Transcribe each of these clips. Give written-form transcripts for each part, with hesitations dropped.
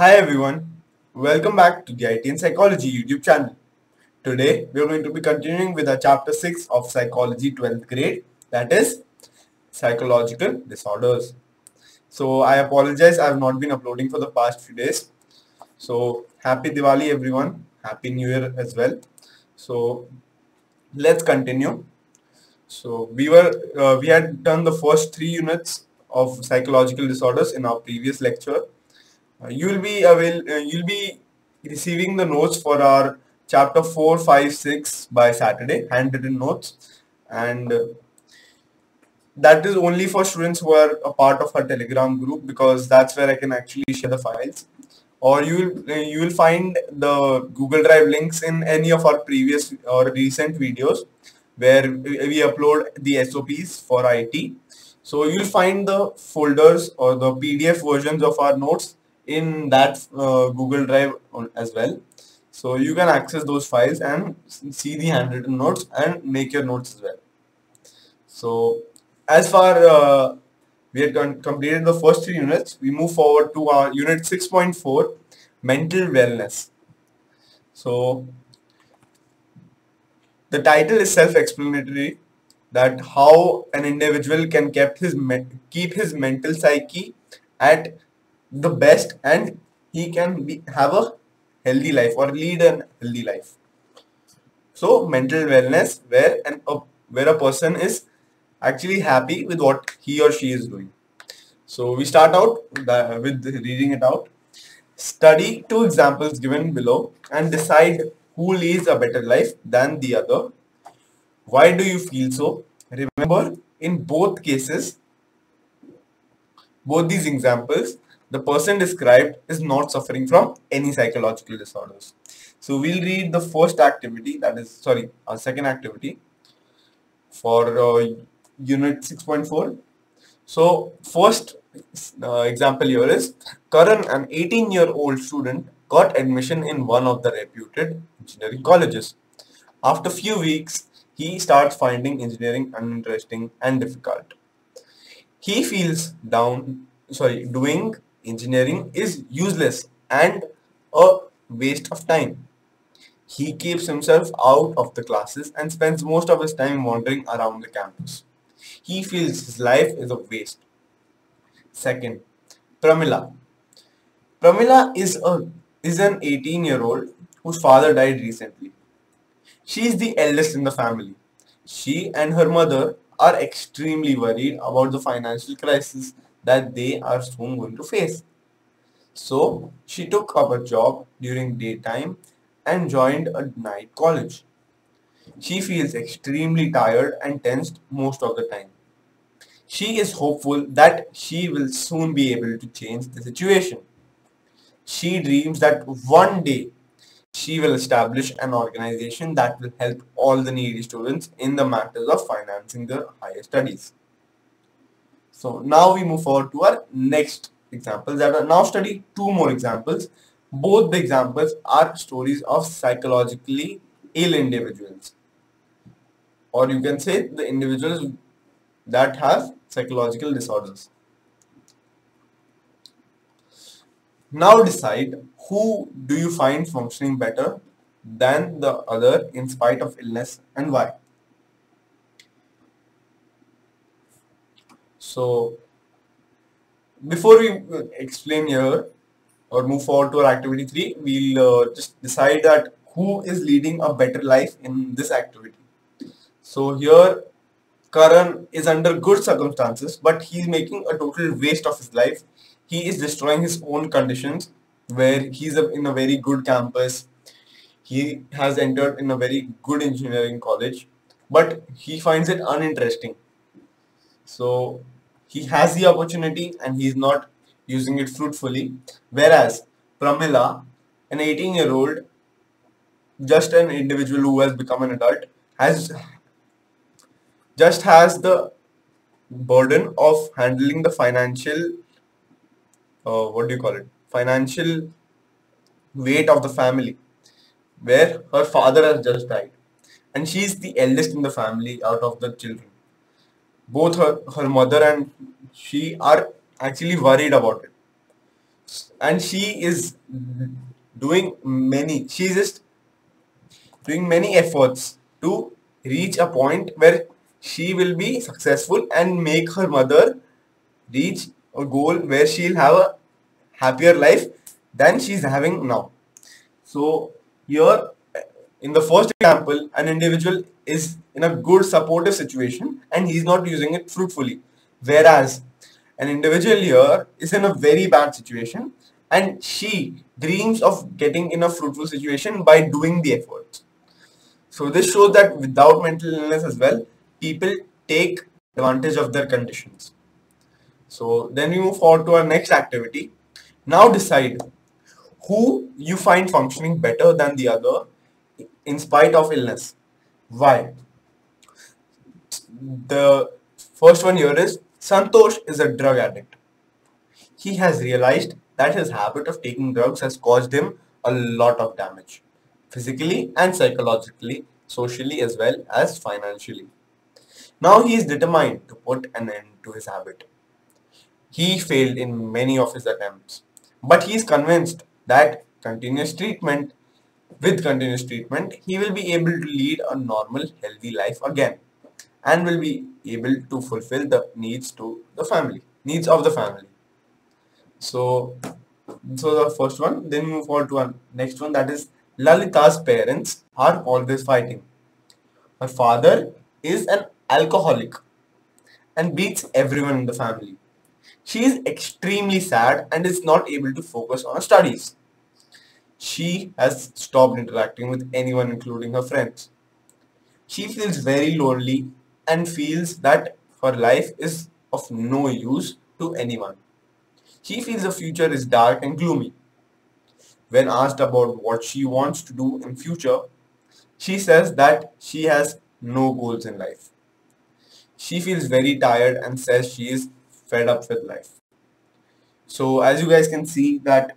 Hi everyone, welcome back to the IT and Psychology YouTube channel. Today we are going to be continuing with our chapter 6 of Psychology 12th grade, that is Psychological Disorders. So I apologize, I have not been uploading for the past few days. So happy Diwali everyone, happy New Year as well. So let's continue. So we had done the first 3 units of psychological disorders in our previous lecture. You'll be receiving the notes for our chapter 4, 5, 6 by Saturday, handwritten notes, and that is only for students who are a part of our Telegram group because that's where I can actually share the files. Or you will find the Google Drive links in any of our previous or recent videos where we upload the SOPs for IT. So you'll find the folders or the PDF versions of our notes in that Google Drive as well. So you can access those files and see the handwritten notes and make your notes as well. So as far we had completed the first 3 units, we move forward to our unit 6.4, mental wellness. So the title is self-explanatory, that how an individual can keep his mental psyche at the best, and he can have a healthy life or lead a healthy life. So mental wellness, where a person is actually happy with what he or she is doing. So we start out with reading it out. Study 2 examples given below and decide who leads a better life than the other. Why do you feel so? Remember, in both cases, both these examples, the person described is not suffering from any psychological disorders. So we'll read the first activity, our second activity for unit 6.4. So first example here is Karan, an 18-year-old student, got admission in one of the reputed engineering colleges. After few weeks, he starts finding engineering uninteresting and difficult. He feels doing engineering is useless and a waste of time. He keeps himself out of the classes and spends most of his time wandering around the campus. He feels his life is a waste. Second, Pramila. Pramila is an 18-year-old whose father died recently. She is the eldest in the family. She and her mother are extremely worried about the financial crisis that they are soon going to face. So she took up a job during daytime and joined a night college. She feels extremely tired and tensed most of the time. She is hopeful that she will soon be able to change the situation. She dreams that one day she will establish an organization that will help all the needy students in the matters of financing their higher studies. So now we move forward to our next examples that are now study 2 more examples. Both the examples are stories of psychologically ill individuals, or you can say the individuals that have psychological disorders. Now decide who do you find functioning better than the other in spite of illness and why. So before we explain here or move forward to our activity 3, we'll just decide that who is leading a better life in this activity. So here Karan is under good circumstances, but he's making a total waste of his life. He is destroying his own conditions where he's in a very good campus. He has entered in a very good engineering college, but he finds it uninteresting. So he has the opportunity and he's not using it fruitfully. Whereas Pramila, an 18-year-old, just an individual who has become an adult, has the burden of handling the financial, financial weight of the family, where her father has just died. And she's the eldest in the family out of the children. Both her mother and she are actually worried about it. and she is she's just doing many efforts to reach a point where she will be successful and make her mother reach a goal where she'll have a happier life than she's having now. So here in the first example, an individual is in a good supportive situation and he's not using it fruitfully. Whereas an individual here is in a very bad situation and she dreams of getting in a fruitful situation by doing the efforts. So this shows that without mental illness as well, people take advantage of their conditions. So then we move forward to our next activity. Now decide who you find functioning better than the other in spite of illness. Why? The first one here is Santosh is a drug addict. He has realized that his habit of taking drugs has caused him a lot of damage, physically and psychologically, socially as well as financially. Now he is determined to put an end to his habit. He failed in many of his attempts, but he is convinced that with continuous treatment, he will be able to lead a normal, healthy life again, and will be able to fulfill the needs of the family. So, the first one. Then we move on to one next one, that is Lalita's parents are always fighting. Her father is an alcoholic and beats everyone in the family. She is extremely sad and is not able to focus on her studies. She has stopped interacting with anyone, including her friends. She feels very lonely and feels that her life is of no use to anyone. She feels the future is dark and gloomy. When asked about what she wants to do in future, she says that she has no goals in life. She feels very tired and says she is fed up with life. So as you guys can see that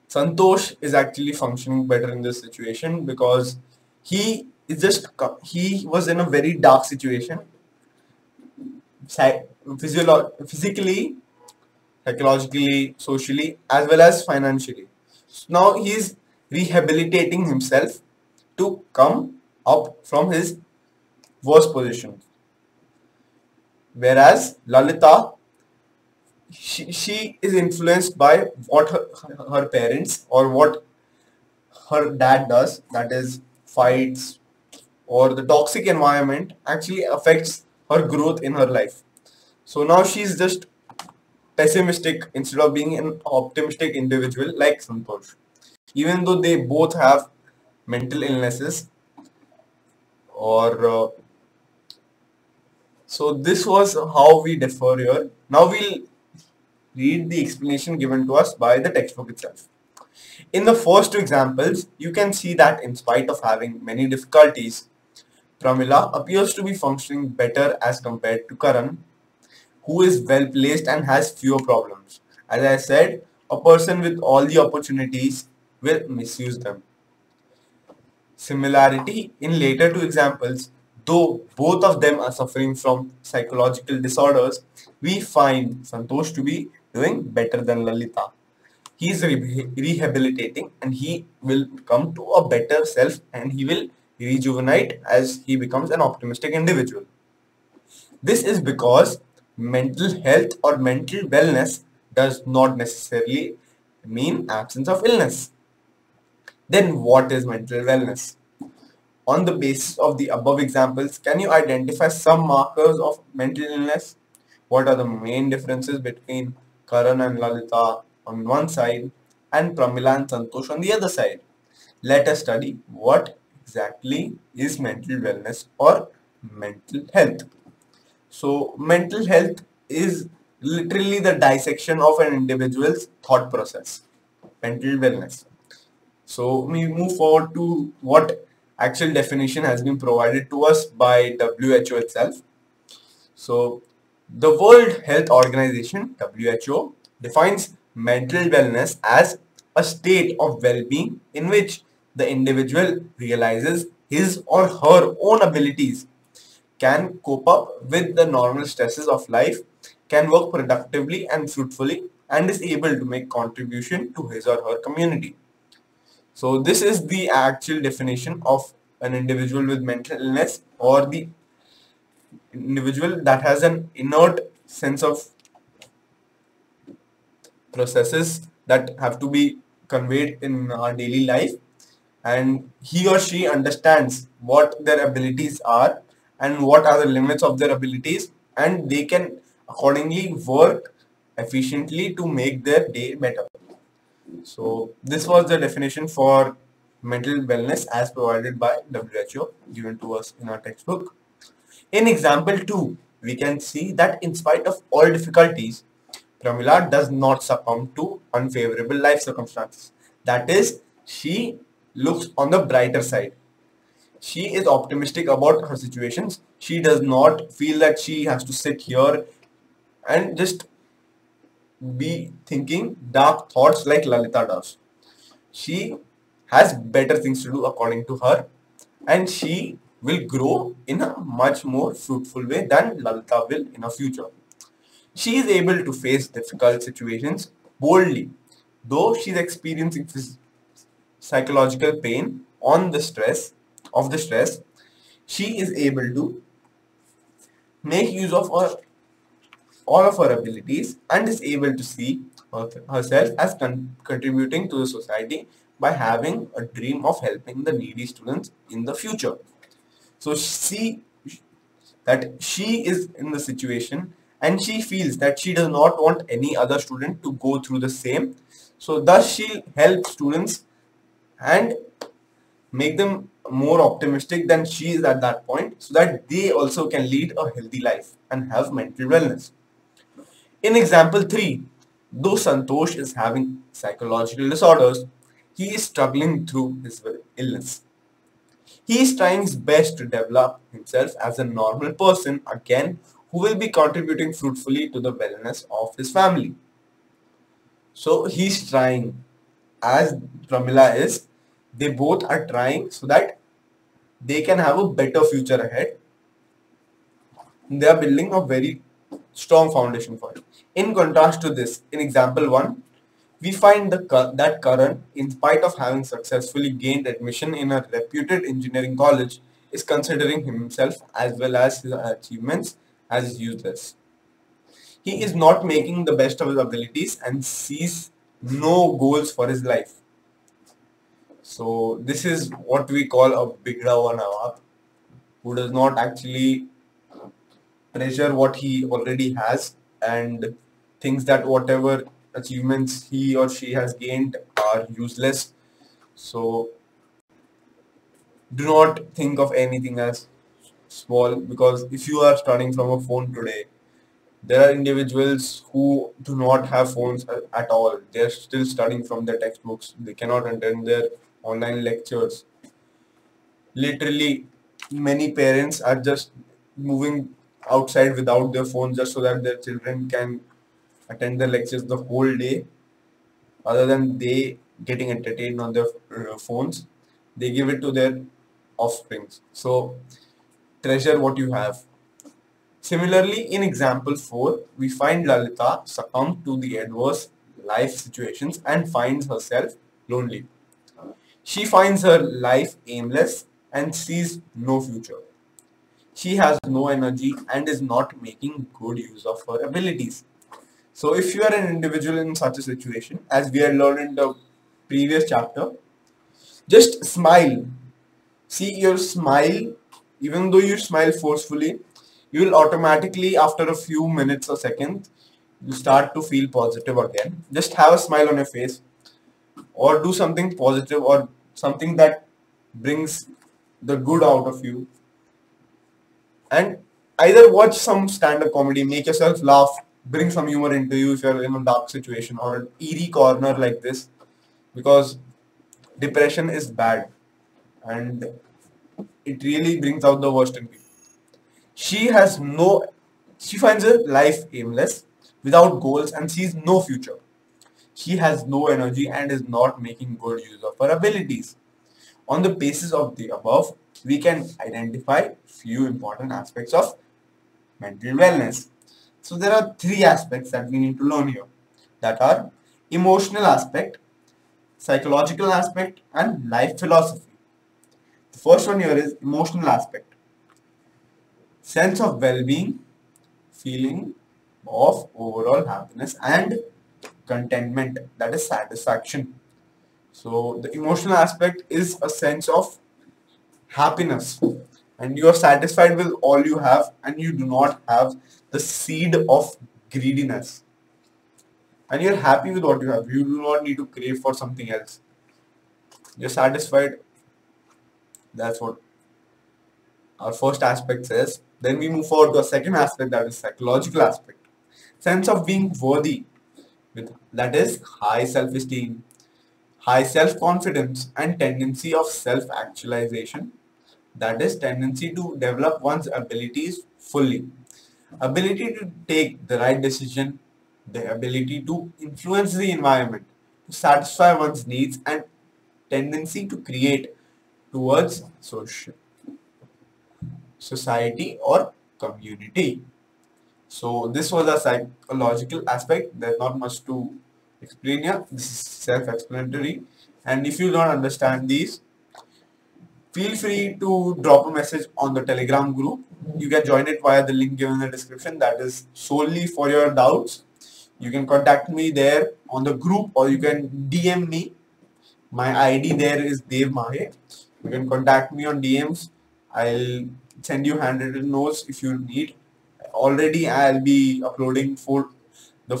Santosh is actually functioning better in this situation because he was in a very dark situation, physically, psychologically, socially, as well as financially. So now he is rehabilitating himself to come up from his worst position. Whereas Lalita, she is influenced by what her parents or what her dad does, that is fights or the toxic environment actually affects her growth in her life. So now she's just pessimistic instead of being an optimistic individual like Santosh. Even though they both have mental illnesses or so this was how we differ here. Now we'll read the explanation given to us by the textbook itself. In the first two examples, you can see that in spite of having many difficulties, Pramila appears to be functioning better as compared to Karan, who is well placed and has fewer problems. As I said, a person with all the opportunities will misuse them. Similarity in later two examples, though both of them are suffering from psychological disorders, we find Santosh to be doing better than Lalita. He is rehabilitating and he will come to a better self and he will rejuvenate as he becomes an optimistic individual. This is because mental health or mental wellness does not necessarily mean absence of illness. Then what is mental wellness? On the basis of the above examples, can you identify some markers of mental illness? What are the main differences between Karan and Lalita on one side and Pramila and Santosh on the other side? Let us study what exactly is mental wellness or mental health. So mental health is literally the dissection of an individual's thought process. Mental wellness. So we move forward to what actual definition has been provided to us by WHO itself. So the World Health Organization, WHO, defines mental wellness as a state of well-being in which the individual realizes his or her own abilities, can cope up with the normal stresses of life, can work productively and fruitfully, and is able to make contribution to his or her community. So this is the actual definition of an individual with mental illness, or the individual that has an inert sense of processes that have to be conveyed in our daily life, and he or she understands what their abilities are and what are the limits of their abilities, and they can accordingly work efficiently to make their day better. So this was the definition for mental wellness as provided by WHO, given to us in our textbook. In example 2, we can see that in spite of all difficulties, Pramila does not succumb to unfavorable life circumstances. That is, she looks on the brighter side. She is optimistic about her situations. She does not feel that she has to sit here and just be thinking dark thoughts like Lalita does. She has better things to do according to her, and she will grow in a much more fruitful way than Lalita will in a future. She is able to face difficult situations boldly, though she is experiencing psychological pain on the stress of the stress. She is able to make use of all of her abilities and is able to see herself as contributing to the society by having a dream of helping the needy students in the future. So see that she is in the situation and she feels that she does not want any other student to go through the same. So thus she'll help students and make them more optimistic than she is at that point, so that they also can lead a healthy life and have mental wellness. In example 3, though Santosh is having psychological disorders, he is struggling through his illness. He is trying his best to develop himself as a normal person again, who will be contributing fruitfully to the wellness of his family. So he's trying, as Pramila is, they both are trying so that they can have a better future ahead. They are building a very strong foundation for it. In contrast to this, in example 1, we find that Karan, in spite of having successfully gained admission in a reputed engineering college, is considering himself as well as his achievements as useless. He is not making the best of his abilities and sees no goals for his life. So this is what we call a Bigra wa Nawab, who does not actually treasure what he already has and thinks that whatever achievements he or she has gained are useless. So do not think of anything as small, because if you are studying from a phone today, there are individuals who do not have phones at all. They are still studying from their textbooks. They cannot attend their online lectures. Literally, many parents are just moving outside without their phones just so that their children can attend the lectures the whole day, other than they getting entertained on their phones. They give it to their offsprings. So treasure what you have. Similarly, in example 4, we find Lalita succumb to the adverse life situations and finds herself lonely. She finds her life aimless and sees no future. She has no energy and is not making good use of her abilities. So if you are an individual in such a situation, as we had learned in the previous chapter, just smile. See, your smile, even though you smile forcefully, you will automatically, after a few minutes or seconds, you start to feel positive again. Just have a smile on your face, or do something positive or something that brings the good out of you. And either watch some stand-up comedy, make yourself laugh, bring some humor into you if you're in a dark situation or an eerie corner like this, because depression is bad and it really brings out the worst in people. She has no, she finds her life aimless, without goals, and sees no future. She has no energy and is not making good use of her abilities. On the basis of the above, we can identify few important aspects of mental wellness. So there are 3 aspects that we need to learn here. that are emotional aspect, psychological aspect, and life philosophy. The first one here is emotional aspect. Sense of well-being, feeling of overall happiness and contentment, that is satisfaction. So the emotional aspect is a sense of happiness and you are satisfied with all you have and you do not have the seed of greediness and you're happy with what you have. You do not need to crave for something else. You're satisfied. That's what our first aspect says. Then we move forward to a second aspect, that is psychological aspect. Sense of being worthy, with that is high self-esteem, high self-confidence and tendency of self-actualization, that is tendency to develop one's abilities fully, ability to take the right decision, the ability to influence the environment, to satisfy one's needs and tendency to create towards society or community. So this was a psychological aspect. There's not much to explain here. This is self-explanatory. And if you don't understand these, feel free to drop a message on the Telegram group. You can join it via the link given in the description. That is solely for your doubts. You can contact me there on the group or you can DM me. My ID there is Dev Mahe. You can contact me on DMs. I'll send you handwritten notes if you need. Already I'll be uploading for the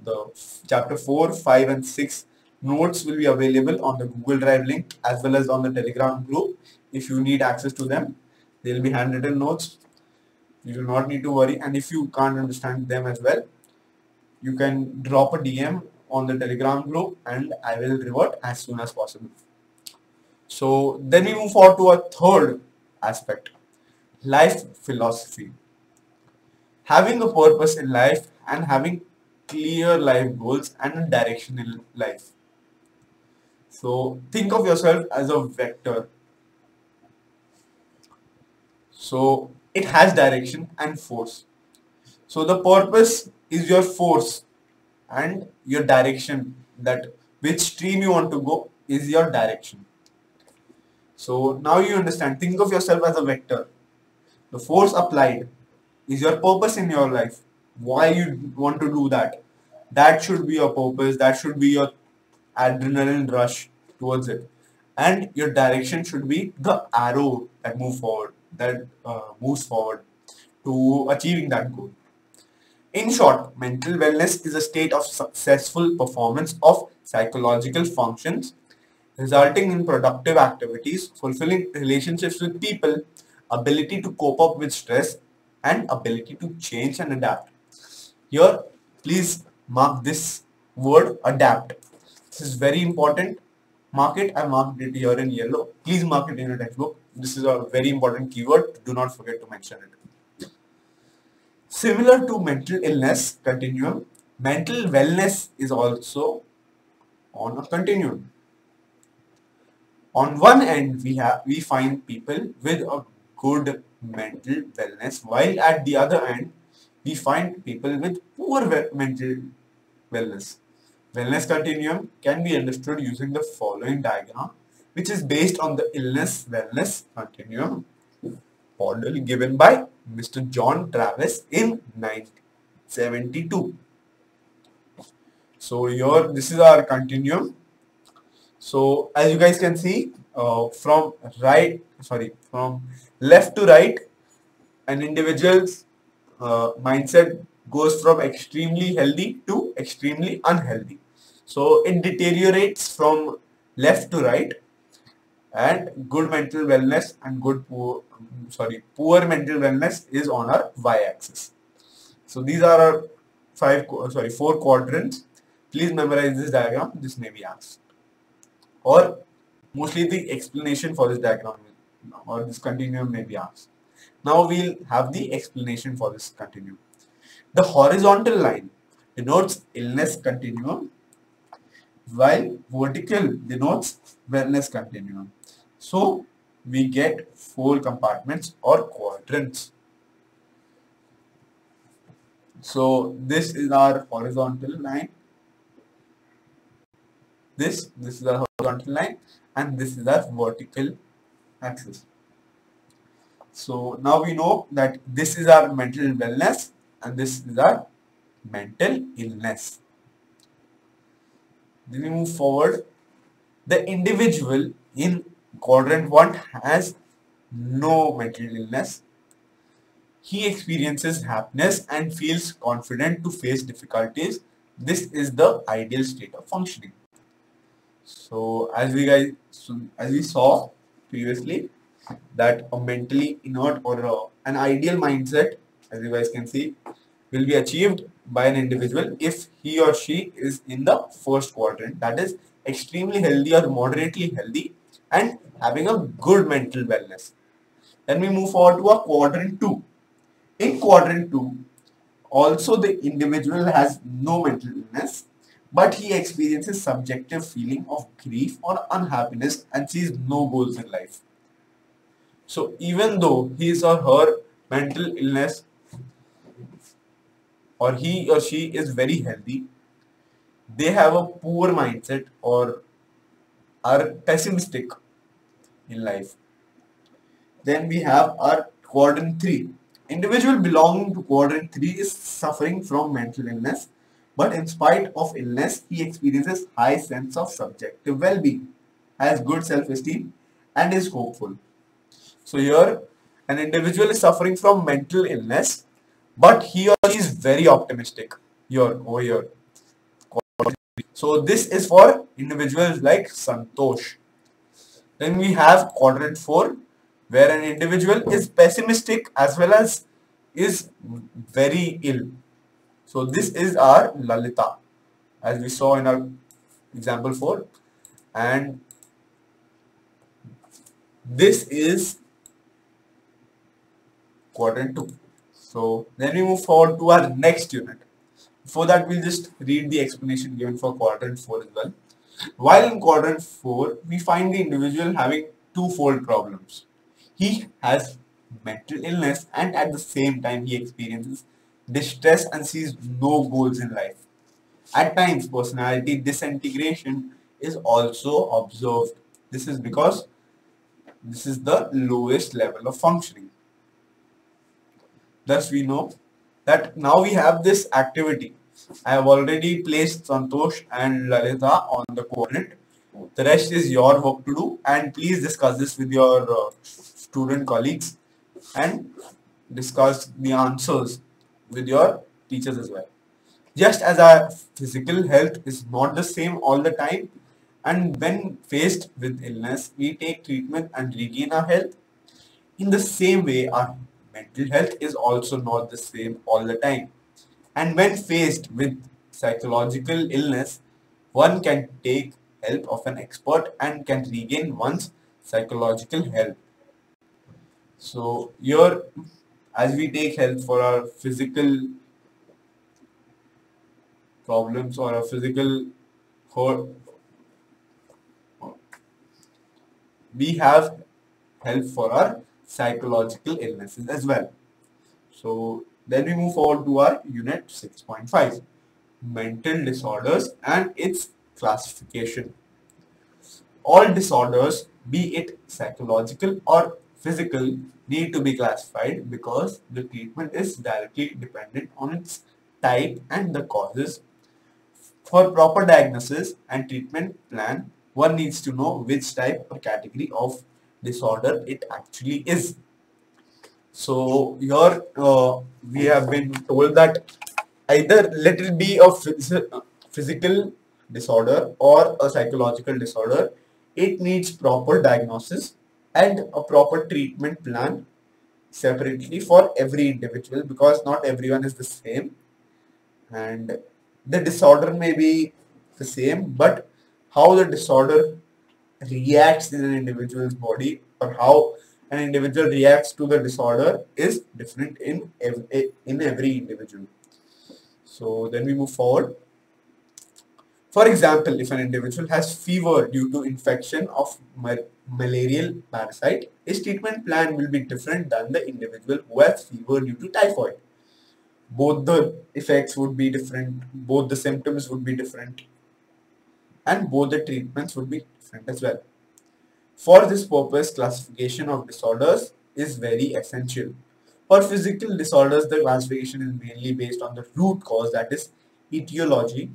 the chapter 4, 5 and 6 notes will be available on the Google Drive link as well as on the Telegram group. If you need access to them, they'll be handwritten notes. You do not need to worry, and if you can't understand them as well, you can drop a DM on the Telegram group and I will revert as soon as possible. So then we move forward to a third aspect, life philosophy. Having a purpose in life and having clear life goals and a direction in life. So think of yourself as a vector. So it has direction and force. So the purpose is your force and your direction, that which stream you want to go is your direction. So now you understand. Think of yourself as a vector. The force applied is your purpose in your life. Why you want to do that? That should be your purpose. That should be your adrenaline rush towards it. And your direction should be the arrow that moves forward to achieving that goal. In short, mental wellness is a state of successful performance of psychological functions resulting in productive activities, fulfilling relationships with people, ability to cope up with stress, and ability to change and adapt. Here, please mark this word adapt. This is very important. Mark it. I marked it here in yellow. Please mark it in your textbook. This is a very important keyword. Do not forget to mention it. Similar to mental illness continuum, mental wellness is also on a continuum. On one end, we find people with a good mental wellness, while at the other end, we find people with poor mental wellness. Wellness continuum can be understood using the following diagram, which is based on the illness wellness continuum model given by Mr. John Travis in 1972. So here, this is our continuum. So as you guys can see, from left to right, an individual's mindset goes from extremely healthy to extremely unhealthy. So it deteriorates from left to right, and good mental wellness and poor mental wellness is on our y-axis. So these are our 4 quadrants. Please memorize this diagram. This may be asked, or mostly the explanation for this diagram or this continuum may be asked. Now we'll have the explanation for this continuum. The horizontal line denotes illness continuum, while vertical denotes wellness continuum. So we get 4 compartments or quadrants. So this is our horizontal line. This is our horizontal line, and this is our vertical axis. So now we know that this is our mental wellness and this is our mental illness. Then we move forward. The individual in quadrant 1 has no mental illness. He experiences happiness and feels confident to face difficulties. This is the ideal state of functioning. So as we saw previously, that a mentally inert or an ideal mindset, as you guys can see, will be achieved by an individual if he or she is in the first quadrant, that is extremely healthy or moderately healthy and having a good mental wellness. Then we move forward to our quadrant 2. In quadrant 2, also the individual has no mental illness, but he experiences subjective feeling of grief or unhappiness and sees no goals in life. So even though his or her mental illness or he or she is very healthy, they have a poor mindset or are pessimistic in life. Then we have our quadrant 3. Individual belonging to quadrant 3 is suffering from mental illness, but in spite of illness, he experiences high sense of subjective well-being, has good self-esteem, and is hopeful. So here, an individual is suffering from mental illness, but he or she is very optimistic over here. So this is for individuals like Santosh. Then we have quadrant 4, where an individual is pessimistic as well as is very ill. So this is our Lalita, as we saw in our example 4, and this is quadrant 2. So then we move forward to our next unit. Before that, we'll just read the explanation given for quadrant 4 as well. While in quadrant 4, we find the individual having twofold problems. He has mental illness and at the same time he experiences distress and sees no goals in life. At times, personality disintegration is also observed. This is because this is the lowest level of functioning. Thus, we know that now we have this activity. I have already placed Santosh and Lalita on the coordinate. The rest is your work to do, and please discuss this with your student colleagues and discuss the answers with your teachers as well. Just as our physical health is not the same all the time, and when faced with illness, we take treatment and regain our health. In the same way, our mental health is also not the same all the time. And when faced with psychological illness, one can take help of an expert and can regain one's psychological health. So here, as we take help for our physical problems or our physical hurt, we have help for our psychological illnesses as well. So then we move forward to our unit 6.5, mental disorders and its classification. All disorders, be it psychological or physical, need to be classified because the treatment is directly dependent on its type and the causes. For proper diagnosis and treatment plan, one needs to know which type or category of disorder it actually is. So here we have been told that either let it be a physical disorder or a psychological disorder, it needs proper diagnosis and a proper treatment plan separately for every individual because not everyone is the same, and the disorder may be the same, but how the disorder reacts in an individual's body or how an individual reacts to the disorder is different in every individual. So then we move forward. For example, if an individual has fever due to infection of malarial parasite, his treatment plan will be different than the individual who has fever due to typhoid. both the effects would be different, both the symptoms would be different, and both the treatments would be different as well. For this purpose, classification of disorders is very essential. For physical disorders, the classification is mainly based on the root cause, that is etiology.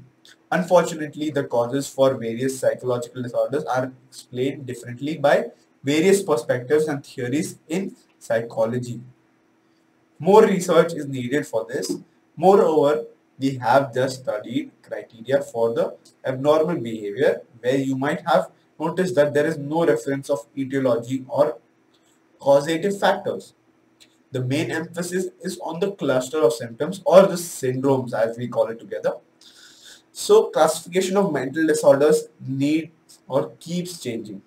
Unfortunately, the causes for various psychological disorders are explained differently by various perspectives and theories in psychology. More research is needed for this. Moreover, we have just studied criteria for the abnormal behavior, where you might have noticed that there is no reference of etiology or causative factors. The main emphasis is on the cluster of symptoms or the syndromes as we call it together. So classification of mental disorders needs or keeps changing.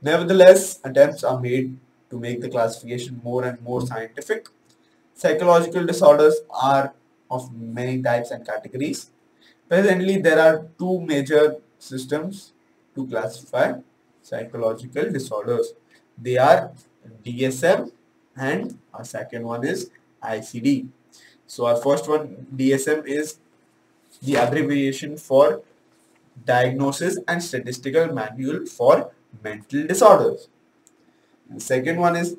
Nevertheless, attempts are made to make the classification more and more scientific. Psychological disorders are of many types and categories. Presently, there are two major systems to classify psychological disorders. They are DSM and our second one is ICD. So our first one, DSM, is the abbreviation for Diagnosis and Statistical Manual for Mental Disorders. The second one is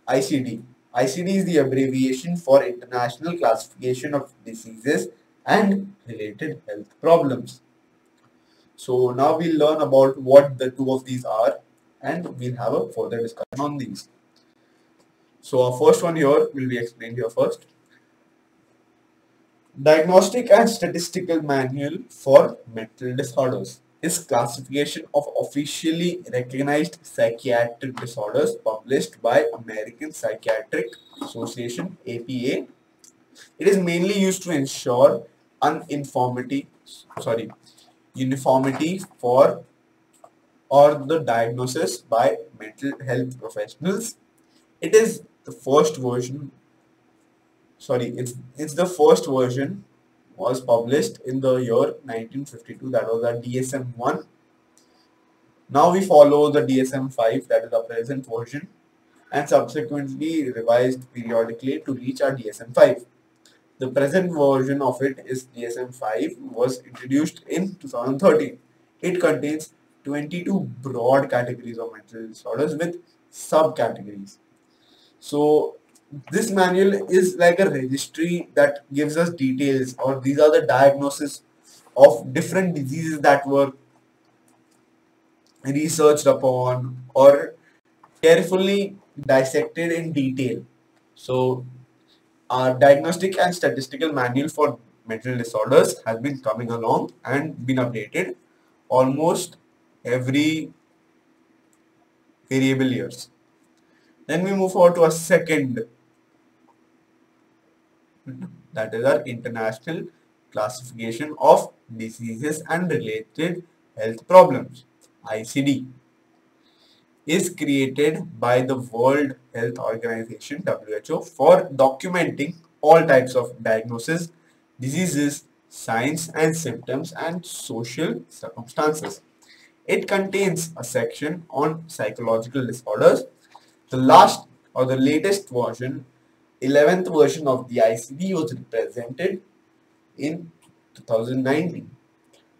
ICD. ICD is the abbreviation for International Classification of Diseases and Related Health Problems. So now we'll learn about what the two of these are, and we'll have a further discussion on these. So our first one here will be explained here first. Diagnostic and Statistical Manual for Mental Disorders is classification of officially recognized psychiatric disorders published by American Psychiatric Association (APA). It is mainly used to ensure uniformity for or the diagnosis by mental health professionals. It is the first version. It's the first version was published in the year 1952. That was the DSM-1. Now we follow the DSM-5, that is the present version, and subsequently revised periodically to reach our DSM-5. The present version of it is DSM-5 was introduced in 2013. It contains 22 broad categories of mental disorders with subcategories. So this manual is like a registry that gives us details, or these are the diagnoses of different diseases that were researched upon or carefully dissected in detail. So our Diagnostic and Statistical Manual for Mental Disorders has been coming along and been updated almost every variable years. Then we move forward to a second, that is our International Classification of Diseases and Related Health Problems, ICD, is created by the World Health Organization (WHO) for documenting all types of diagnosis, diseases, signs and symptoms, and social circumstances. It contains a section on psychological disorders. The last or the latest version, 11th version of the ICD, was presented in 2019.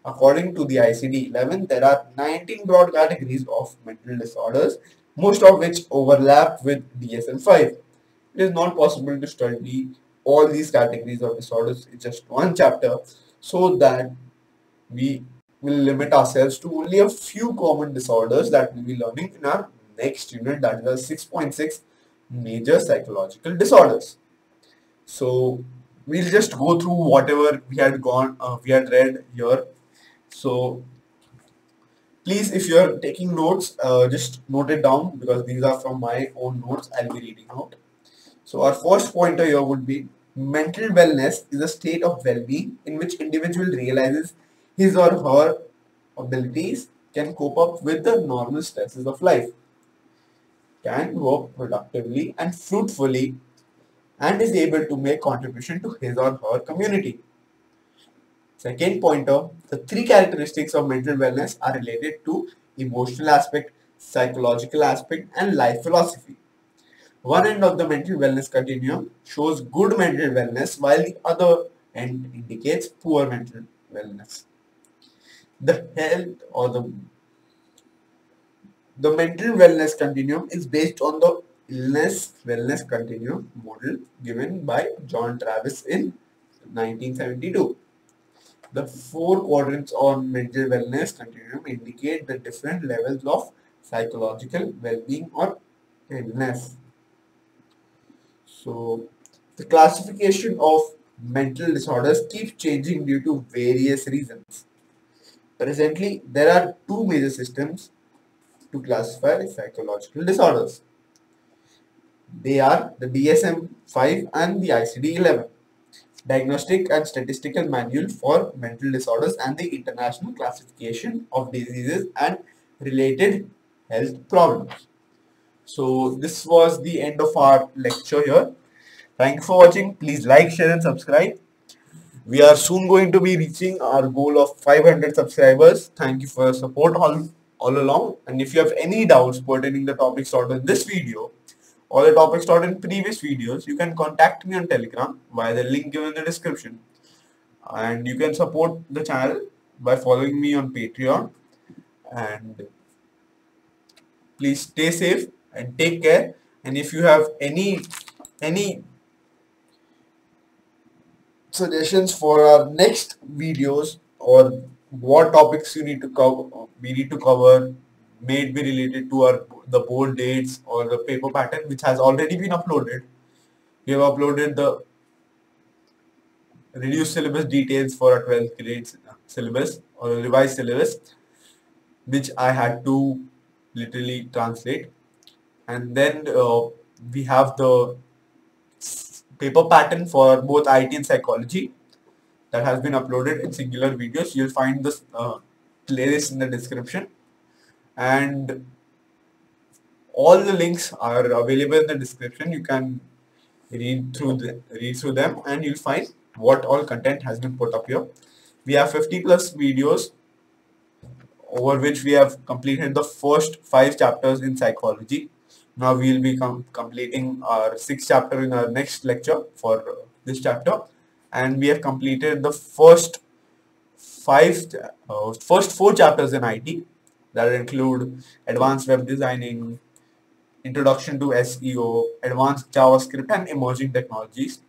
According to the ICD-11, there are 19 broad categories of mental disorders, most of which overlap with DSM-5. It is not possible to study all these categories of disorders in just one chapter, so that we will limit ourselves to only a few common disorders that we'll be learning in our next unit, that is 6.6 major psychological disorders. So we'll just go through whatever we had read here. So please, if you're taking notes, just note it down, because these are from my own notes I'll be reading out. So our first pointer here would be mental wellness is a state of well-being in which individual realizes his or her abilities, can cope up with the normal stresses of life, can work productively and fruitfully, and is able to make contribution to his or her community. Second pointer, the three characteristics of mental wellness are related to emotional aspect, psychological aspect, and life philosophy. One end of the mental wellness continuum shows good mental wellness while the other end indicates poor mental wellness. The health or the mental wellness continuum is based on the illness wellness continuum model given by John Travis in 1972. The four quadrants on mental wellness continuum indicate the different levels of psychological well-being or illness. So, the classification of mental disorders keeps changing due to various reasons. Presently, there are two major systems to classify psychological disorders. They are the DSM-5 and the ICD-11, Diagnostic and Statistical Manual for Mental Disorders and the International Classification of Diseases and Related Health Problems. So this was the end of our lecture here. Thank you for watching. Please like, share and subscribe. We are soon going to be reaching our goal of 500 subscribers. Thank you for your support all along. And if you have any doubts pertaining the topics taught in this video or the topics taught in previous videos, you can contact me on Telegram via the link given in the description. And you can support the channel by following me on Patreon. And please stay safe and take care. And if you have any suggestions for our next videos or what topics you need to cover, we need to cover, may it be related to the board dates or the paper pattern which has already been uploaded. We have uploaded the reduced syllabus details for our 12th grade syllabus or revised syllabus, which I had to literally translate. And then we have the paper pattern for both IT and psychology that has been uploaded in singular videos. You'll find this playlist in the description, and all the links are available in the description. You can read through them and you'll find what all content has been put up here. We have 50 plus videos over which we have completed the first 5 chapters in psychology. Now we will be completing our 6th chapter in our next lecture for this chapter, and we have completed the first 4 chapters in IT that include advanced web designing, introduction to SEO, advanced JavaScript and emerging technologies.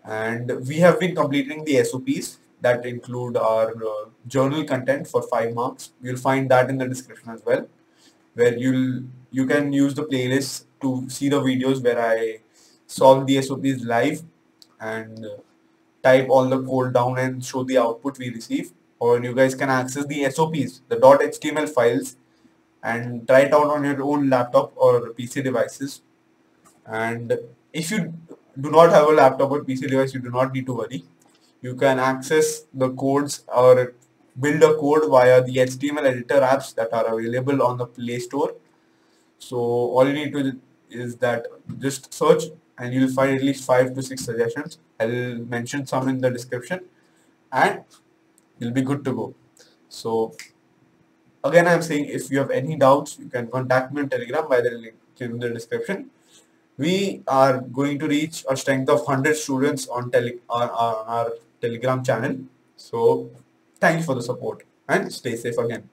And we have been completing the SOPs that include our journal content for 5 marks. You'll find that in the description as well, where you can use the playlist to see the videos where I solve the SOPs live and type all the code down and show the output we receive. Or you guys can access the SOPs, the .html files, and try it out on your own laptop or PC devices. And if you do not have a laptop or PC device, you do not need to worry. You can access the codes or build a code via the HTML editor apps that are available on the Play Store. So all you need to do is that just search and you'll find at least 5 to 6 suggestions. I'll mention some in the description and you'll be good to go. So again, I'm saying if you have any doubts, you can contact me on Telegram by the link in the description. We are going to reach a strength of 100 students on our Telegram channel. So thank you for the support and stay safe again.